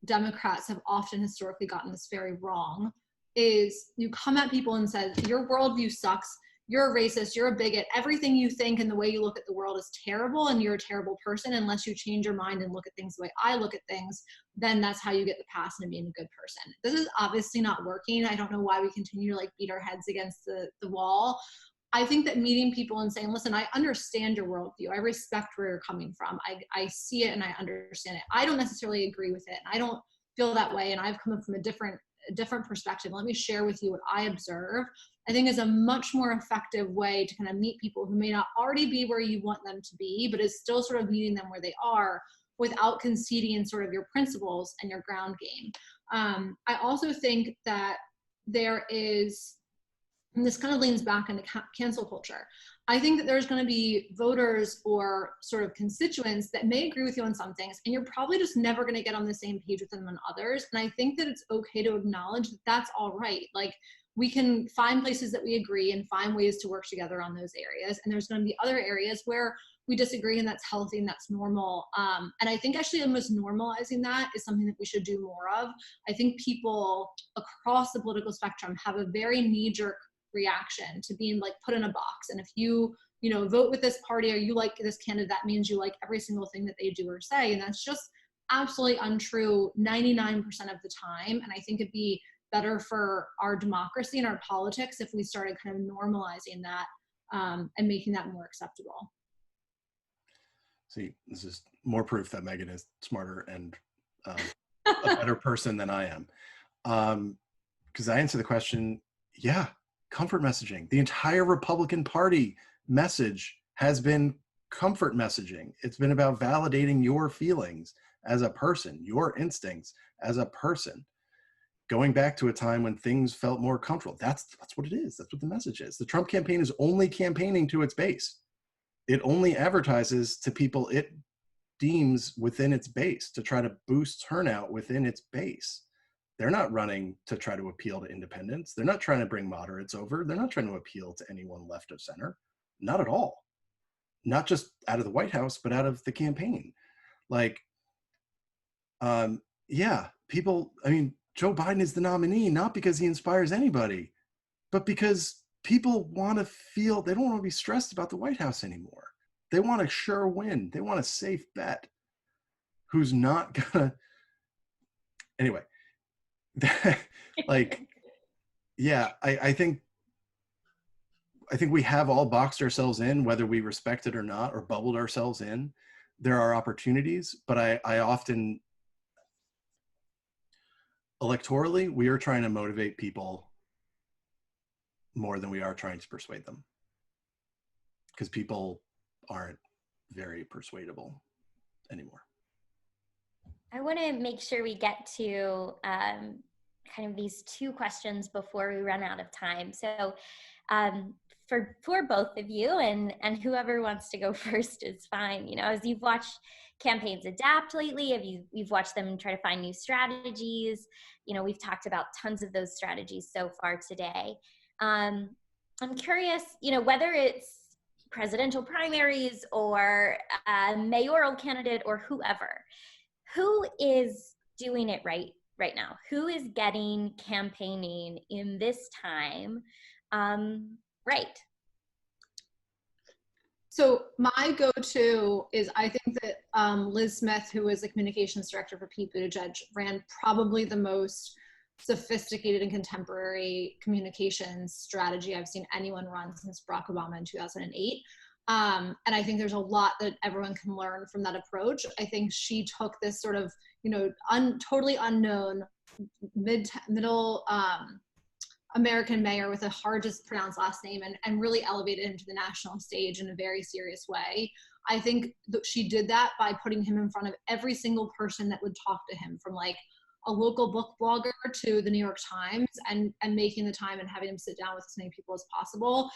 Democrats have often historically gotten this very wrong is you come at people and say, your worldview sucks, you're a racist, you're a bigot, everything you think and the way you look at the world is terrible, and you're a terrible person unless you change your mind and look at things the way I look at things. Then that's how you get the pass into being a good person. This is obviously not working. I don't know why we continue to like beat our heads against the wall. I think that meeting people and saying, listen, I understand your worldview. I respect where you're coming from. I see it and I understand it. I don't necessarily agree with it. And I don't feel that way. And I've come from a different perspective. Let me share with you what I observe. I think is a much more effective way to kind of meet people who may not already be where you want them to be, but is still sort of meeting them where they are without conceding in sort of your principles and your ground game. I also think that there is, and this kind of leans back into cancel culture. I think that there's going to be voters or sort of constituents that may agree with you on some things, and you're probably just never going to get on the same page with them on others. And I think that it's okay to acknowledge that that's all right. Like, we can find places that we agree and find ways to work together on those areas. And there's going to be other areas where we disagree, and that's healthy and that's normal. And I think actually almost normalizing that is something that we should do more of. I think people across the political spectrum have a very knee-jerk reaction to being like put in a box. And if you vote with this party or you like this candidate, that means you like every single thing that they do or say. And that's just absolutely untrue 99% of the time. And I think it'd be better for our democracy and our politics if we started kind of normalizing that and making that more acceptable. See, this is more proof that Megan is smarter and a better person than I am. Because I answer the question, yeah, comfort messaging. The entire Republican Party message has been comfort messaging. It's been about validating your feelings as a person, your instincts as a person. Going back to a time when things felt more comfortable. That's what it is. That's what the message is. The Trump campaign is only campaigning to its base. It only advertises to people it deems within its base to try to boost turnout within its base. They're not running to try to appeal to independents. They're not trying to bring moderates over. They're not trying to appeal to anyone left of center. Not at all. Not just out of the White House, but out of the campaign. Like, yeah, people, I mean, Joe Biden is the nominee, not because he inspires anybody, but because people want to feel, they don't want to be stressed about the White House anymore. They want a sure win. They want a safe bet who's not gonna, anyway, like, yeah, I think we have all boxed ourselves in, whether we respect it or not, or bubbled ourselves in. There are opportunities, but I often, electorally, we are trying to motivate people more than we are trying to persuade them, because people aren't very persuadable anymore. I want to make sure we get to kind of these two questions before we run out of time. So for both of you, and whoever wants to go first is fine. You know, as you've watched campaigns adapt lately, you've watched them try to find new strategies. You know, we've talked about tons of those strategies so far today. I'm curious, you know, whether it's presidential primaries or a mayoral candidate or whoever, who is doing it right now? Who is getting campaigning in this time right? So my go-to is, I think that Liz Smith, who was the communications director for Pete Buttigieg, ran probably the most sophisticated and contemporary communications strategy I've seen anyone run since Barack Obama in 2008. And I think there's a lot that everyone can learn from that approach. I think she took this sort of, you know, totally unknown middle American mayor with a hard to pronounce last name and really elevated him to the national stage in a very serious way. I think that she did that by putting him in front of every single person that would talk to him, from like a local book blogger to the New York Times, and making the time and having him sit down with as many people as possible.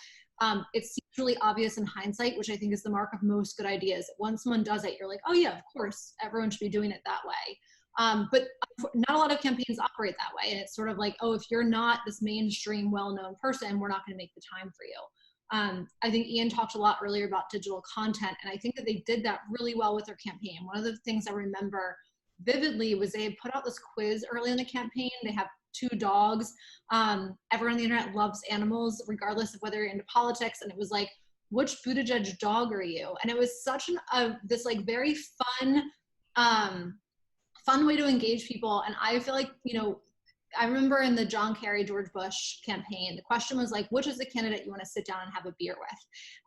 It seems really obvious in hindsight, which I think is the mark of most good ideas. Once someone does it, you're like, oh yeah, of course, everyone should be doing it that way. But not a lot of campaigns operate that way. And it's sort of like, oh, if you're not this mainstream, well-known person, we're not going to make the time for you. I think Ian talked a lot earlier about digital content, and I think that they did that really well with their campaign. One of the things I remember vividly was they had put out this quiz early in the campaign. They have 2 dogs. Everyone on the internet loves animals, regardless of whether you're into politics. And it was like, which Buttigieg dog are you? And it was such this like very fun way to engage people. And I feel like, you know, I remember in the John Kerry, George Bush campaign, the question was like, which is the candidate you want to sit down and have a beer with?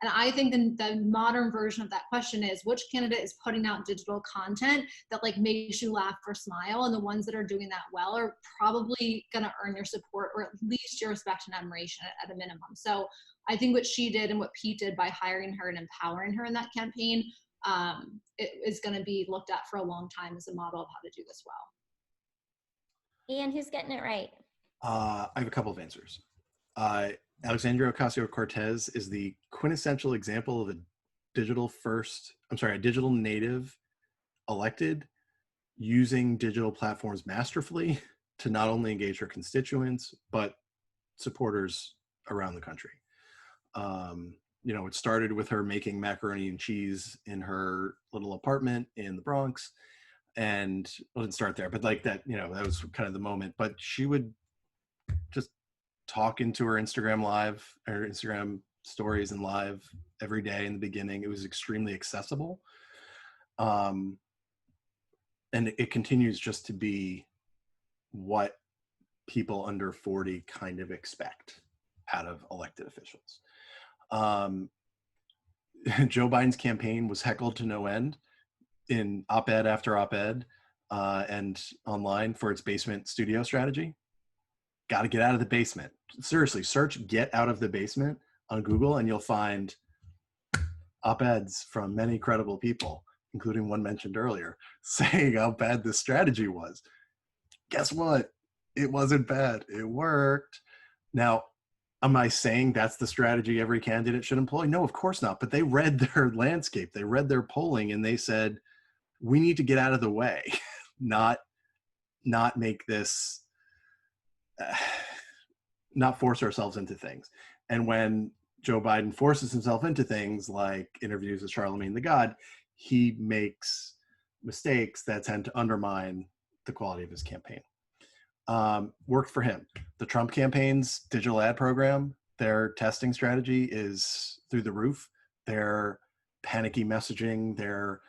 And I think the modern version of that question is, which candidate is putting out digital content that like makes you laugh or smile? And the ones that are doing that well are probably going to earn your support, or at least your respect and admiration at a minimum. So I think what she did and what Pete did by hiring her and empowering her in that campaign, it is going to be looked at for a long time as a model of how to do this well. Ian, who's getting it right? I have a couple of answers. Alexandria Ocasio-Cortez is the quintessential example of a digital native elected using digital platforms masterfully to not only engage her constituents, but supporters around the country. You know, it started with her making macaroni and cheese in her little apartment in the Bronx. And well, it didn't start there, but like that, you know, that was kind of the moment. But she would just talk into her Instagram live, or Instagram stories and live every day in the beginning. It was extremely accessible. And it continues just to be what people under 40 kind of expect out of elected officials. Joe Biden's campaign was heckled to no end in op-ed after op-ed and online for its basement studio strategy. Got to get out of the basement. Seriously, search "get out of the basement" on Google and you'll find op-eds from many credible people, including one mentioned earlier, saying how bad this strategy was. Guess what? It wasn't bad. It worked. Now, am I saying that's the strategy every candidate should employ? No, of course not. But they read their landscape. They read their polling and they said, we need to get out of the way, not make this, not force ourselves into things. And when Joe Biden forces himself into things like interviews with Charlemagne the God, he makes mistakes that tend to undermine the quality of his campaign. Worked for him. The Trump campaign's digital ad program, their testing strategy is through the roof. Their panicky messaging, their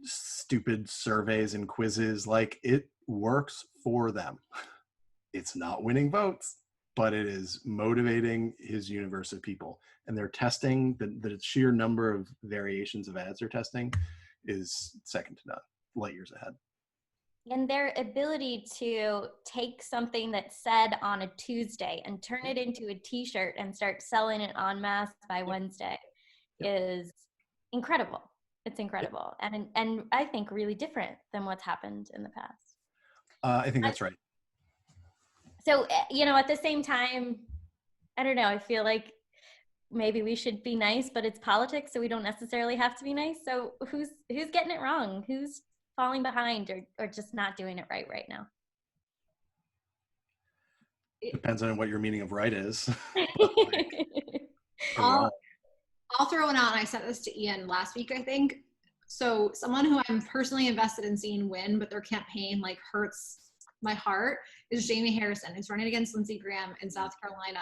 stupid surveys and quizzes, like, it works for them. It's not winning votes, but it is motivating his universe of people. And they're testing, the sheer number of variations of ads they're testing is second to none, light years ahead. And their ability to take something that's said on a Tuesday and turn it into a t-shirt and start selling it en masse by Wednesday is incredible. It's incredible. And I think really different than what's happened in the past. I think that's right. So, at the same time, I don't know, I feel like maybe we should be nice, but it's politics, so we don't necessarily have to be nice. So who's getting it wrong? Who's falling behind or just not doing it right now? Depends on what your meaning of right is. I'll throw one out, and I sent this to Ian last week, I think. So someone who I'm personally invested in seeing win, but their campaign like hurts my heart, is Jamie Harrison, who's running against Lindsey Graham in South Carolina.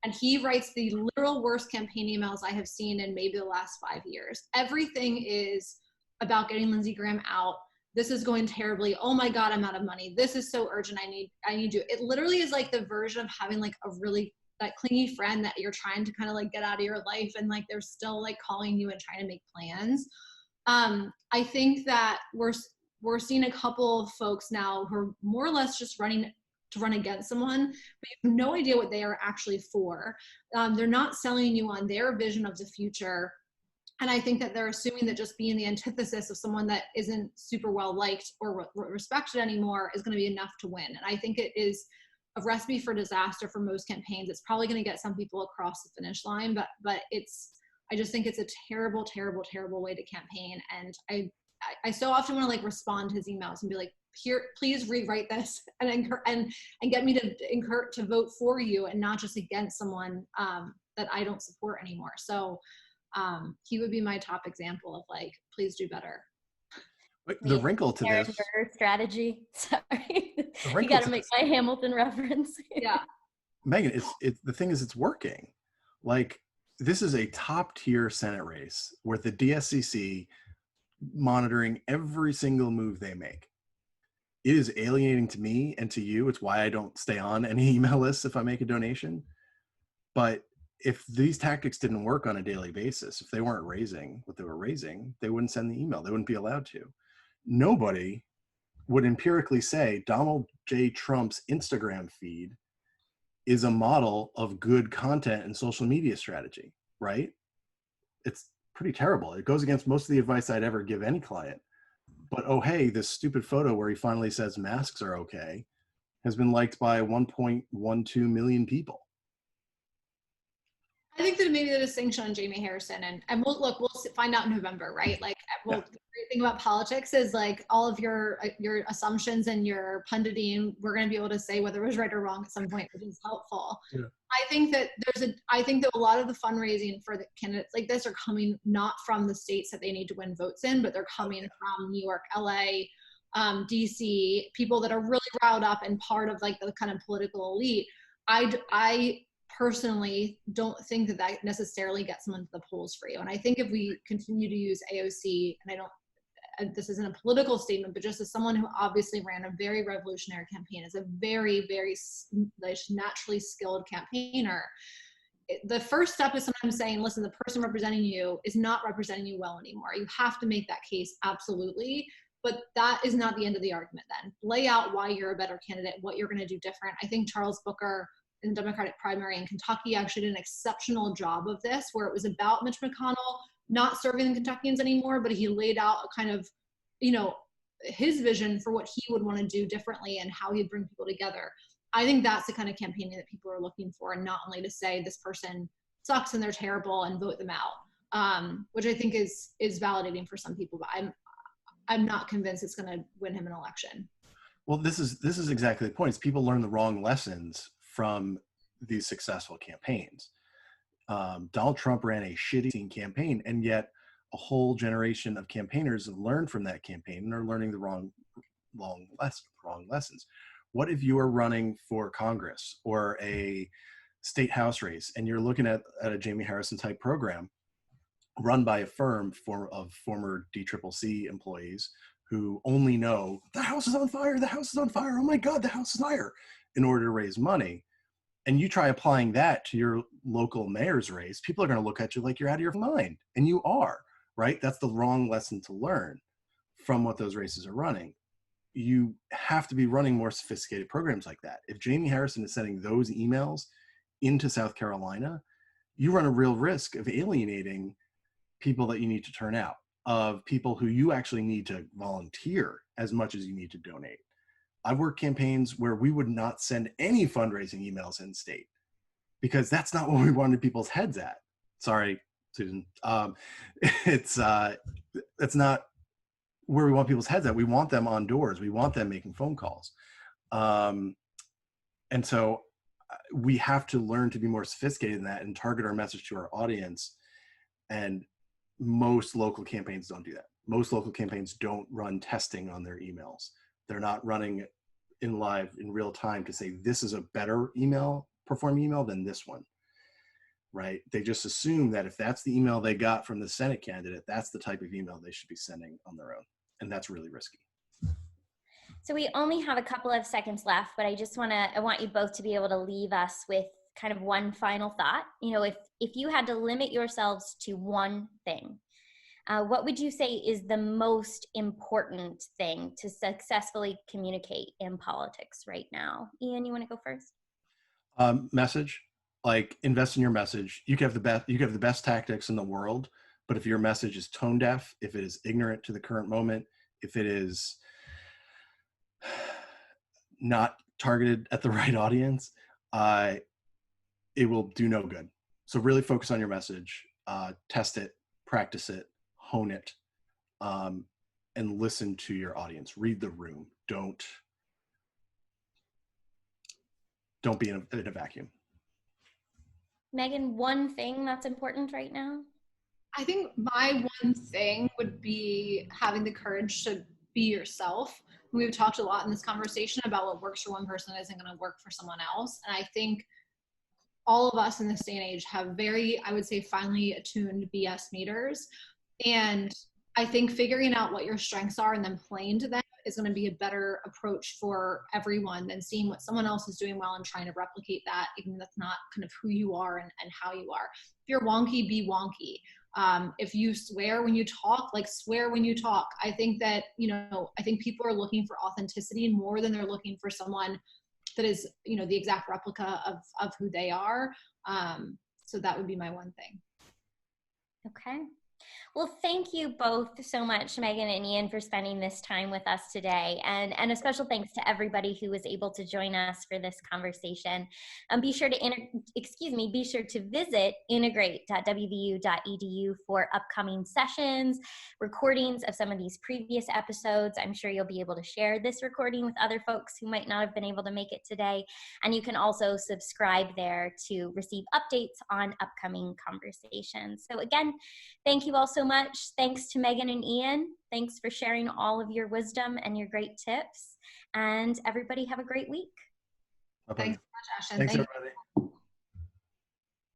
And he writes the literal worst campaign emails I have seen in maybe the last 5 years. Everything is about getting Lindsey Graham out. This is going terribly. Oh my God, I'm out of money. This is so urgent. I need you. It literally is like the version of having like a really that clingy friend that you're trying to kind of like get out of your life, and like they're still like calling you and trying to make plans. I think that we're seeing a couple of folks now who are more or less just running to run against someone, but you have no idea what they are actually for. They're not selling you on their vision of the future. And I think that they're assuming that just being the antithesis of someone that isn't super well liked or respected anymore is going to be enough to win. And I think it is a recipe for disaster for most campaigns. It's probably going to get some people across the finish line, but I just think it's a terrible, terrible, terrible way to campaign. And I so often want to like respond to his emails and be like, here, please rewrite this and get me to vote for you and not just against someone that I don't support anymore. So he would be my top example of like, please do better. The wrinkle to this strategy. Sorry, you got to make my Hamilton reference. Yeah, Megan, it's the thing is, it's working. Like, this is a top tier Senate race with the DSCC monitoring every single move they make. It is alienating to me and to you. It's why I don't stay on any email lists if I make a donation. But if these tactics didn't work on a daily basis, if they weren't raising what they were raising, they wouldn't send the email. They wouldn't be allowed to. Nobody would empirically say Donald J. Trump's Instagram feed is a model of good content and social media strategy, right? It's pretty terrible. It goes against most of the advice I'd ever give any client. But oh, hey, this stupid photo where he finally says masks are okay has been liked by 1.12 million people. I think that maybe the distinction on Jamie Harrison and we'll find out in November, right? Like, the great thing about politics is like all of your assumptions and your punditing, we're going to be able to say whether it was right or wrong at some point, which is helpful. Yeah. I think that a lot of the fundraising for the candidates like this are coming not from the states that they need to win votes in, but they're coming from New York, LA, DC, people that are really riled up and part of like the kind of political elite. I personally don't think that necessarily gets someone to the polls for you. And I think if we continue to use AOC, and this isn't a political statement, but just as someone who obviously ran a very revolutionary campaign, as a very, very naturally skilled campaigner, the first step is sometimes saying, listen, the person representing you is not representing you well anymore. You have to make that case, absolutely. But that is not the end of the argument then. Lay out why you're a better candidate, what you're going to do different. I think Charles Booker in the Democratic primary in Kentucky actually did an exceptional job of this, where it was about Mitch McConnell not serving the Kentuckians anymore, but he laid out a kind of, his vision for what he would want to do differently and how he'd bring people together. I think that's the kind of campaigning that people are looking for, and not only to say this person sucks and they're terrible and vote them out, which I think is validating for some people. But I'm not convinced it's going to win him an election. Well, this is exactly the point. Is people learn the wrong lessons from these successful campaigns. Donald Trump ran a shitty campaign, and yet a whole generation of campaigners have learned from that campaign and are learning the wrong lessons. What if you are running for Congress or a state house race and you're looking at a Jamie Harrison type program run by a firm of former DCCC employees who only know the house is on fire, the house is on fire, oh my God, the house is on fire, in order to raise money, and you try applying that to your local mayor's race, people are going to look at you like you're out of your mind, and you are, right? That's the wrong lesson to learn from what those races are running. You have to be running more sophisticated programs like that. If Jamie Harrison is sending those emails into South Carolina, you run a real risk of alienating people that you need to turn out, of people who you actually need to volunteer as much as you need to donate. I've worked campaigns where we would not send any fundraising emails in state because that's not what we wanted people's heads at. Sorry, Susan. It's not where we want people's heads at. We want them on doors. We want them making phone calls. And so we have to learn to be more sophisticated in that and target our message to our audience. And most local campaigns don't do that. Most local campaigns don't run testing on their emails. They're not running in real time to say, this is a better performing email than this one, right? They just assume that if that's the email they got from the Senate candidate, that's the type of email they should be sending on their own. And that's really risky. So we only have a couple of seconds left, but I want you both to be able to leave us with kind of one final thought. You know, if you had to limit yourselves to one thing, what would you say is the most important thing to successfully communicate in politics right now? Ian, you want to go first? Message, like invest in your message. You can have the best tactics in the world, but if your message is tone deaf, if it is ignorant to the current moment, if it is not targeted at the right audience, it will do no good. So really focus on your message, test it, practice it, hone it, and listen to your audience. Read the room. Don't be in a vacuum. Megan, one thing that's important right now? I think my one thing would be having the courage to be yourself. We've talked a lot in this conversation about what works for one person isn't going to work for someone else. And I think all of us in this day and age have very, I would say, finely attuned BS meters. And I think figuring out what your strengths are and then playing to them is going to be a better approach for everyone than seeing what someone else is doing well and trying to replicate that, even if that's not kind of who you are and how you are. If you're wonky, be wonky. If you swear when you talk, like swear when you talk. I think that, I think people are looking for authenticity more than they're looking for someone that is, the exact replica of who they are. So that would be my one thing. Okay. Well, thank you both so much, Megan and Ian, for spending this time with us today. And a special thanks to everybody who was able to join us for this conversation. Be sure to visit integrate.wvu.edu for upcoming sessions, recordings of some of these previous episodes. I'm sure you'll be able to share this recording with other folks who might not have been able to make it today. And you can also subscribe there to receive updates on upcoming conversations. So again, thank you all so much. Thanks to Megan and Ian. Thanks for sharing all of your wisdom and your great tips. And everybody have a great week. Thanks so much, Ashton. Thanks, everybody.